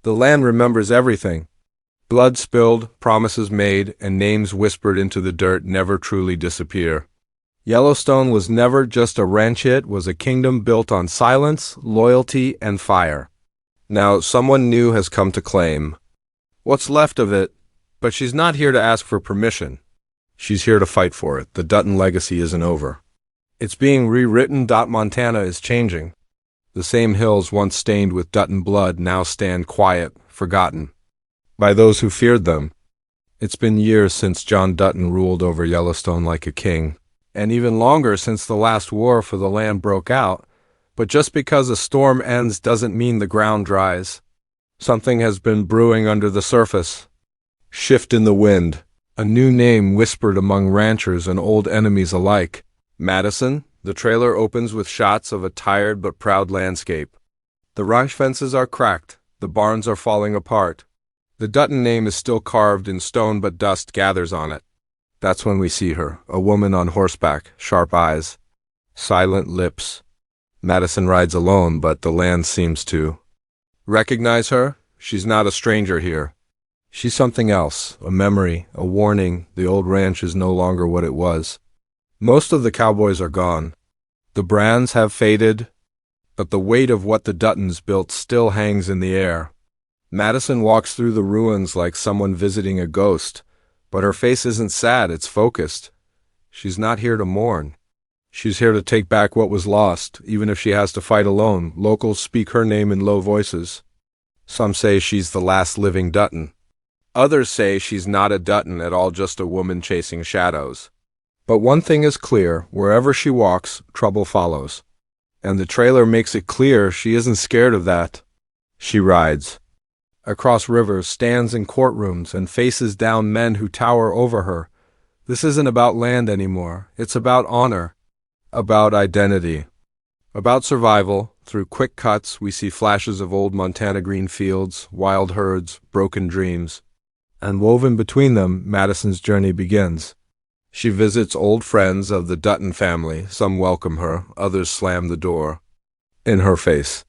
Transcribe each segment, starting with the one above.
The land remembers everything. Blood spilled, promises made, and names whispered into the dirt never truly disappear. Yellowstone was never just a ranch, it was a kingdom built on silence, loyalty, and fire. Now someone new has come to claim what's left of it, but she's not here to ask for permission. She's here to fight for it. The Dutton legacy isn't over. It's being rewritten. Montana is changing. The same hills once stained with Dutton blood now stand quiet, forgotten by those who feared them. It's been years since John Dutton ruled over Yellowstone like a king, and even longer since the last war for the land broke out. But just because a storm ends doesn't mean the ground dries. Something has been brewing under the surface. Shift in the wind. A new name whispered among ranchers and old enemies alike. Madison. The trailer opens with shots of a tired but proud landscape. The ranch fences are cracked. The barns are falling apart. The Dutton name is still carved in stone, but dust gathers on it. That's when we see her, a woman on horseback, sharp eyes, silent lips. Madison rides alone, but the land seems to recognize her. She's not a stranger here. She's something else, a memory, a warning. The old ranch is no longer what it was. Most of the cowboys are gone. The brands have faded, but the weight of what the Duttons built still hangs in the air. Madison walks through the ruins like someone visiting a ghost, but her face isn't sad, it's focused. She's not here to mourn. She's here to take back what was lost, even if she has to fight alone. Locals speak her name in low voices. Some say she's the last living Dutton. Others say she's not a Dutton at all, just a woman chasing shadows. But one thing is clear, wherever she walks, trouble follows. And the trailer makes it clear she isn't scared of that. She rides across rivers, stands in courtrooms, and faces down men who tower over her. This isn't about land anymore. It's about honor, about identity, about survival. Through quick cuts, we see flashes of old Montana green fields, wild herds, broken dreams. And woven between them, Madison's journey begins. She visits old friends of the Dutton family. Some welcome her, others slam the door in her face.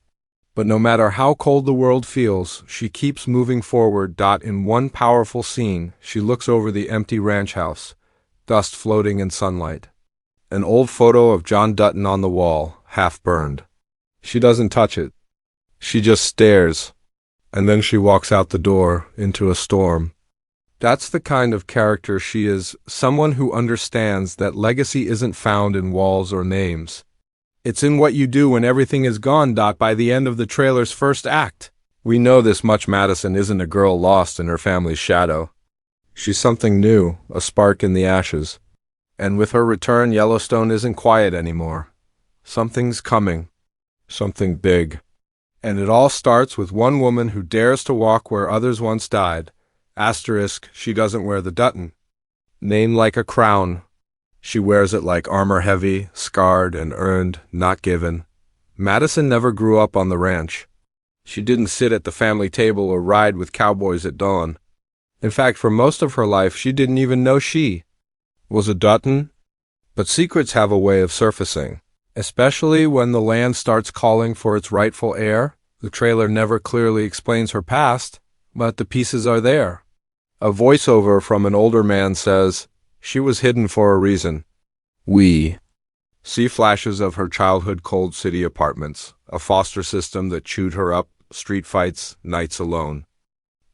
But no matter how cold the world feels, she keeps moving forward. In one powerful scene, she looks over the empty ranch house, dust floating in sunlight. An old photo of John Dutton on the wall, half burned. She doesn't touch it. She just stares. And then she walks out the door, into a storm. That's the kind of character she is, someone who understands that legacy isn't found in walls or names. It's in what you do when everything is gone. By the end of the trailer's first act, we know this much. Madison isn't a girl lost in her family's shadow. She's something new, a spark in the ashes. And with her return, Yellowstone isn't quiet anymore. Something's coming. Something big. And it all starts with one woman who dares to walk where others once died. Asterisk, she doesn't wear the Dutton name like a crown. She wears it like armor, heavy, scarred and earned, not given. Madison never grew up on the ranch. She didn't sit at the family table or ride with cowboys at dawn. In fact, for most of her life, she didn't even know she was a Dutton. But secrets have a way of surfacing, especially when the land starts calling for its rightful heir. The trailer never clearly explains her past, but the pieces are there. A voiceover from an older man says, she was hidden for a reason. We see flashes of her childhood cold city apartments, a foster system that chewed her up, street fights, nights alone.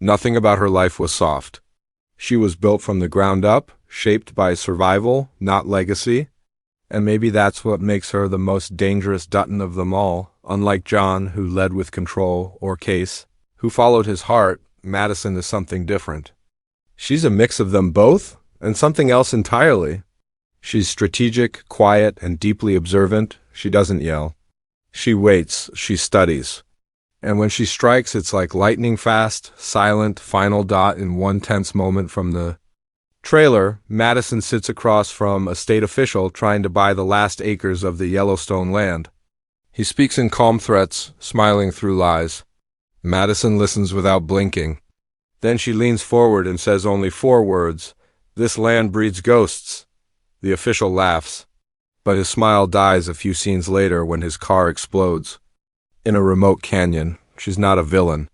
Nothing about her life was soft. She was built from the ground up, shaped by survival, not legacy. And maybe that's what makes her the most dangerous Dutton of them all. Unlike John, who led with control, or Case, who followed his heart, Madison is something different. She's a mix of them both, and something else entirely. She's strategic, quiet, and deeply observant. She doesn't yell. She waits, she studies. And when she strikes, it's like lightning fast, silent, final. In one tense moment from the trailer, Madison sits across from a state official trying to buy the last acres of the Yellowstone land. He speaks in calm threats, smiling through lies. Madison listens without blinking. Then she leans forward and says only 4 words. This land breeds ghosts. The official laughs, but his smile dies a few scenes later when his car explodes. In a remote canyon. She's not a villain,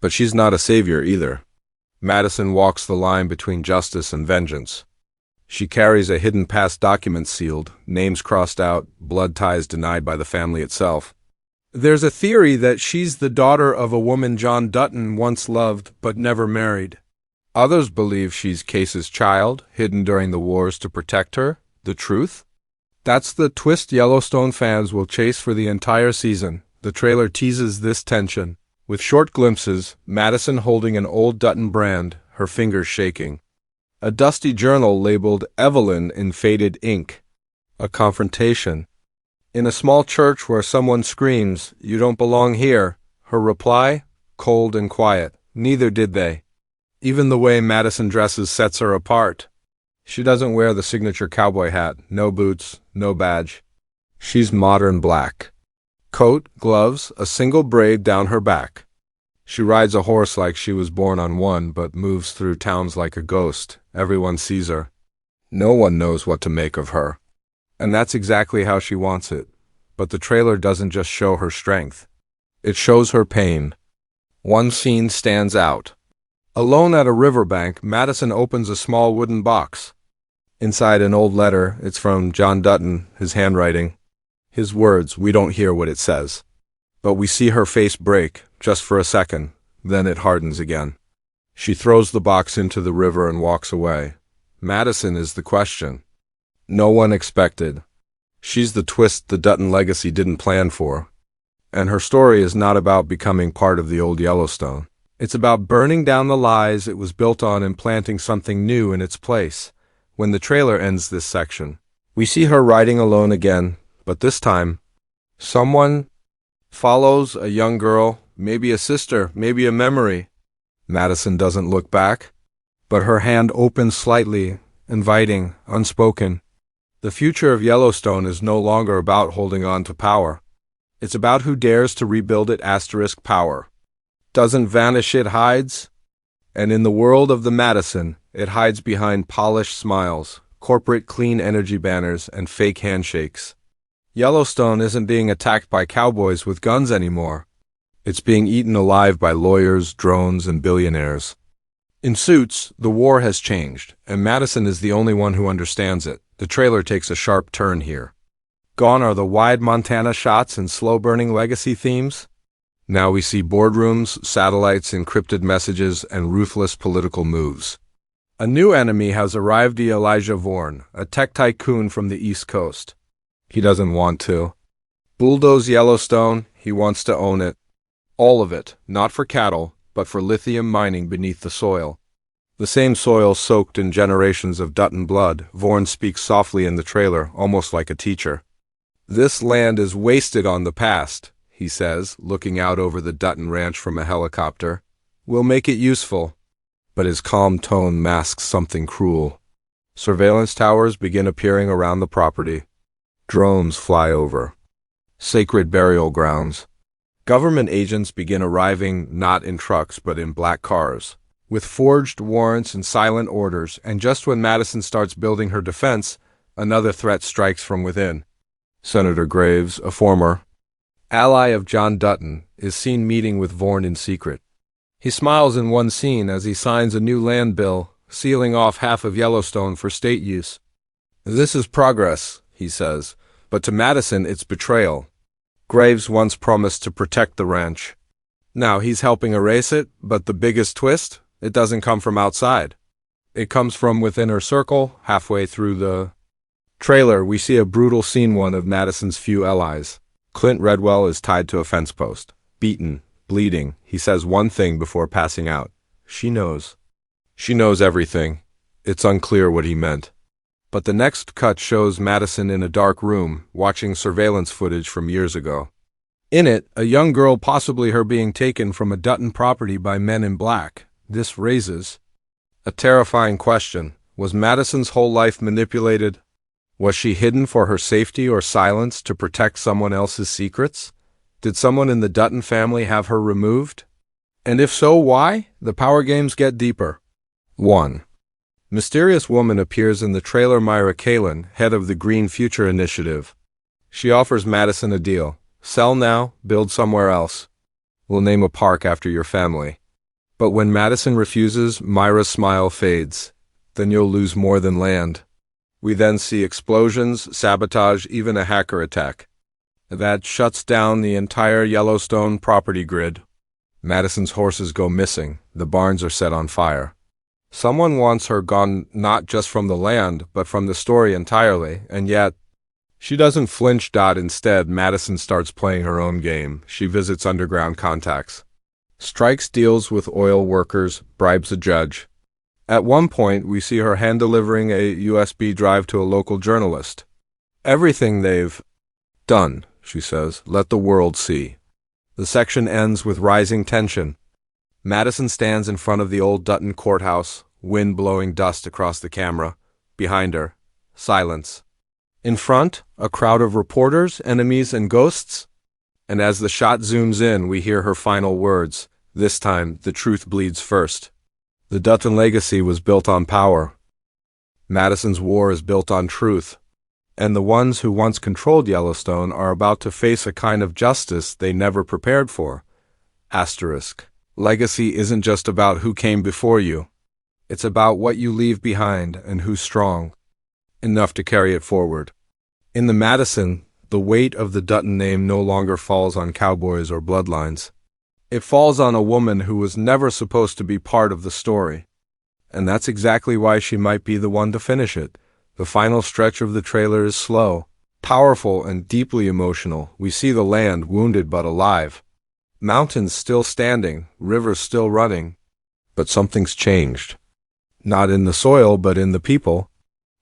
But she's not a savior either. Madison walks the line between justice and vengeance. She carries a hidden past document sealed, names crossed out, blood ties denied by the family itself. There's a theory that she's the daughter of a woman John Dutton once loved but never married. Others believe she's Case's child, hidden during the wars to protect her. The truth? That's the twist Yellowstone fans will chase for the entire season. The trailer teases this tension, with short glimpses, Madison holding an old Dutton brand, her fingers shaking. A dusty journal labeled Evelyn in faded ink. A confrontation. In a small church where someone screams, "You don't belong here," her reply, cold and quiet, "Neither did they." Even the way Madison dresses sets her apart. She doesn't wear the signature cowboy hat, no boots, no badge. She's modern black. Coat, gloves, a single braid down her back. She rides a horse like she was born on one, but moves through towns like a ghost. Everyone sees her. No one knows what to make of her. And that's exactly how she wants it. But the trailer doesn't just show her strength. It shows her pain. One scene stands out. Alone at a riverbank, Madison opens a small wooden box. Inside an old letter, it's from John Dutton, his handwriting. His words, we don't hear what it says. But we see her face break, just for a second, then it hardens again. She throws the box into the river and walks away. Madison is the question. No one expected. She's the twist the Dutton legacy didn't plan for. And her story is not about becoming part of the old Yellowstone. It's about burning down the lies it was built on and planting something new in its place. When the trailer ends this section, we see her riding alone again, but this time, someone follows a young girl, maybe a sister, maybe a memory. Madison doesn't look back, but her hand opens slightly, inviting, unspoken. The future of Yellowstone is no longer about holding on to power. It's about who dares to rebuild it. Power. Doesn't vanish, it hides. And in the world of the Madison, it hides behind polished smiles, corporate clean energy banners, and fake handshakes. Yellowstone isn't being attacked by cowboys with guns anymore. It's being eaten alive by lawyers, drones, and billionaires. In Suits, the war has changed, and Madison is the only one who understands it. The trailer takes a sharp turn here. Gone are the wide Montana shots and slow-burning legacy themes. Now we see boardrooms, satellites, encrypted messages, and ruthless political moves. A new enemy has arrived: Elijah Vorn, a tech tycoon from the East Coast. He doesn't want to bulldoze Yellowstone, he wants to own it. All of it, not for cattle, but for lithium mining beneath the soil. The same soil soaked in generations of Dutton blood. Vorn speaks softly in the trailer, almost like a teacher. This land is wasted on the past, he says, looking out over the Dutton ranch from a helicopter. We'll make it useful. But his calm tone masks something cruel. Surveillance towers begin appearing around the property. Drones fly over. Sacred burial grounds. Government agents begin arriving not in trucks but in black cars, with forged warrants and silent orders, and just when Madison starts building her defense, another threat strikes from within. Senator Graves, a former ally of John Dutton, is seen meeting with Vorn in secret. He smiles in one scene as he signs a new land bill, sealing off half of Yellowstone for state use. This is progress, he says, but to Madison it's betrayal. Graves once promised to protect the ranch. Now he's helping erase it, but the biggest twist? It doesn't come from outside. It comes from within her circle. Halfway through the trailer, we see a brutal scene, one of Madison's few allies. Clint Redwell is tied to a fence post, beaten, bleeding. He says one thing before passing out. She knows. She knows everything. It's unclear what he meant. But the next cut shows Madison in a dark room, watching surveillance footage from years ago. In it, a young girl, possibly her, being taken from a Dutton property by men in black. This raises a terrifying question. Was Madison's whole life manipulated? Was she hidden for her safety or silence to protect someone else's secrets? Did someone in the Dutton family have her removed? And if so, why? The power games get deeper. 1. Mysterious woman appears in the trailer. Myra Kalin, head of the Green Future Initiative. She offers Madison a deal. Sell now, build somewhere else. We'll name a park after your family. But when Madison refuses, Myra's smile fades. Then you'll lose more than land. We then see explosions, sabotage, even a hacker attack. That shuts down the entire Yellowstone property grid. Madison's horses go missing. The barns are set on fire. Someone wants her gone not just from the land, but from the story entirely, and yet she doesn't flinch. Instead, Madison starts playing her own game. She visits underground contacts, strikes deals with oil workers, bribes a judge. At one point, we see her hand-delivering a USB drive to a local journalist. "Everything they've done," she says, "let the world see." The section ends with rising tension. Madison stands in front of the old Dutton courthouse, wind blowing dust across the camera. Behind her, silence. In front, a crowd of reporters, enemies, and ghosts. And as the shot zooms in, we hear her final words. This time, the truth bleeds first. The Dutton legacy was built on power. Madison's war is built on truth. And the ones who once controlled Yellowstone are about to face a kind of justice they never prepared for. Asterisk. Legacy isn't just about who came before you. It's about what you leave behind and who's strong enough to carry it forward. In the Madison, the weight of the Dutton name no longer falls on cowboys or bloodlines. It falls on a woman who was never supposed to be part of the story. And that's exactly why she might be the one to finish it. The final stretch of the trailer is slow, powerful, and deeply emotional. We see the land wounded but alive. Mountains still standing, rivers still running. But something's changed. Not in the soil, but in the people.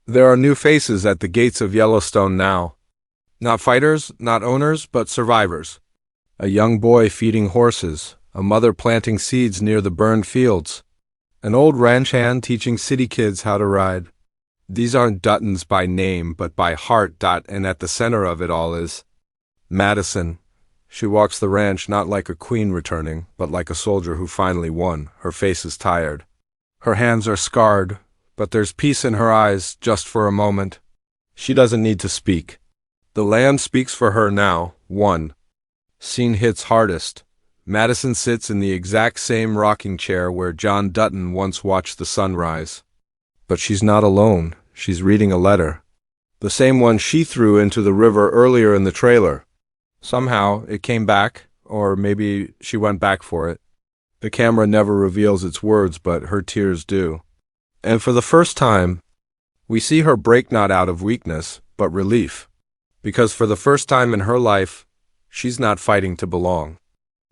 There are new faces at the gates of Yellowstone now. Not fighters, not owners, but survivors. A young boy feeding horses, a mother planting seeds near the burned fields, an old ranch hand teaching city kids how to ride. These aren't Duttons by name, but by heart. And at the center of it all is Madison. She walks the ranch not like a queen returning, but like a soldier who finally won. Her face is tired. Her hands are scarred, but there's peace in her eyes just for a moment. She doesn't need to speak. The land speaks for her now. 1. Scene hits hardest. Madison sits in the exact same rocking chair where John Dutton once watched the sunrise. But she's not alone. She's reading a letter. The same one she threw into the river earlier in the trailer. Somehow, it came back, or maybe she went back for it. The camera never reveals its words, but her tears do. And for the first time, we see her break not out of weakness, but relief. Because for the first time in her life, she's not fighting to belong.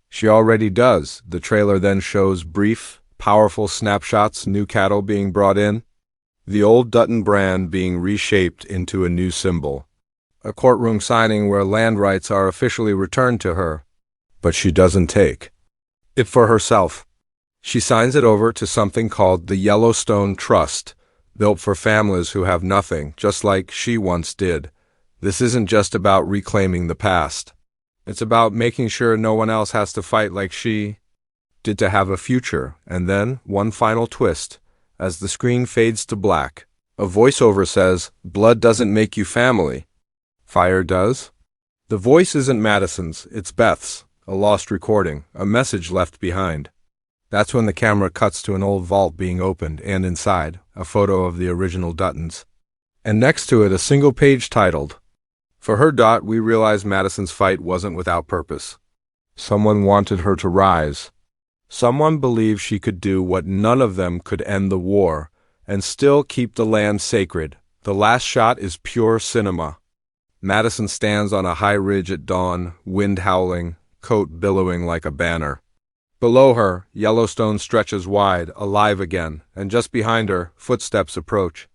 She already does. The trailer then shows brief, powerful snapshots, new cattle being brought in, the old Dutton brand being reshaped into a new symbol. A courtroom signing where land rights are officially returned to her. But she doesn't take it for herself. She signs it over to something called the Yellowstone Trust, built for families who have nothing, just like she once did. This isn't just about reclaiming the past. It's about making sure no one else has to fight like she did to have a future. And then, one final twist. As the screen fades to black, a voiceover says, "Blood doesn't make you family. Fire does." The voice isn't Madison's, it's Beth's, a lost recording, a message left behind. That's when the camera cuts to an old vault being opened, and inside, a photo of the original Duttons. And next to it, a single page titled, "For her." We realize Madison's fight wasn't without purpose. Someone wanted her to rise. Someone believed she could do what none of them could: end the war, and still keep the land sacred. The last shot is pure cinema. Madison stands on a high ridge at dawn, wind howling, coat billowing like a banner. Below her, Yellowstone stretches wide, alive again, and just behind her, footsteps approach.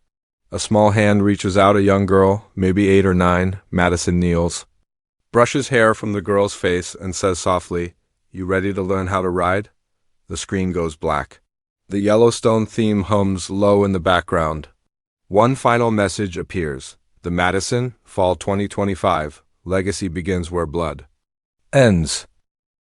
A small hand reaches out. A young girl, maybe 8 or 9, Madison kneels, brushes hair from the girl's face, and says softly, "You ready to learn how to ride?" The screen goes black. The Yellowstone theme hums low in the background. One final message appears. The Madison, Fall 2025, legacy begins where blood ends.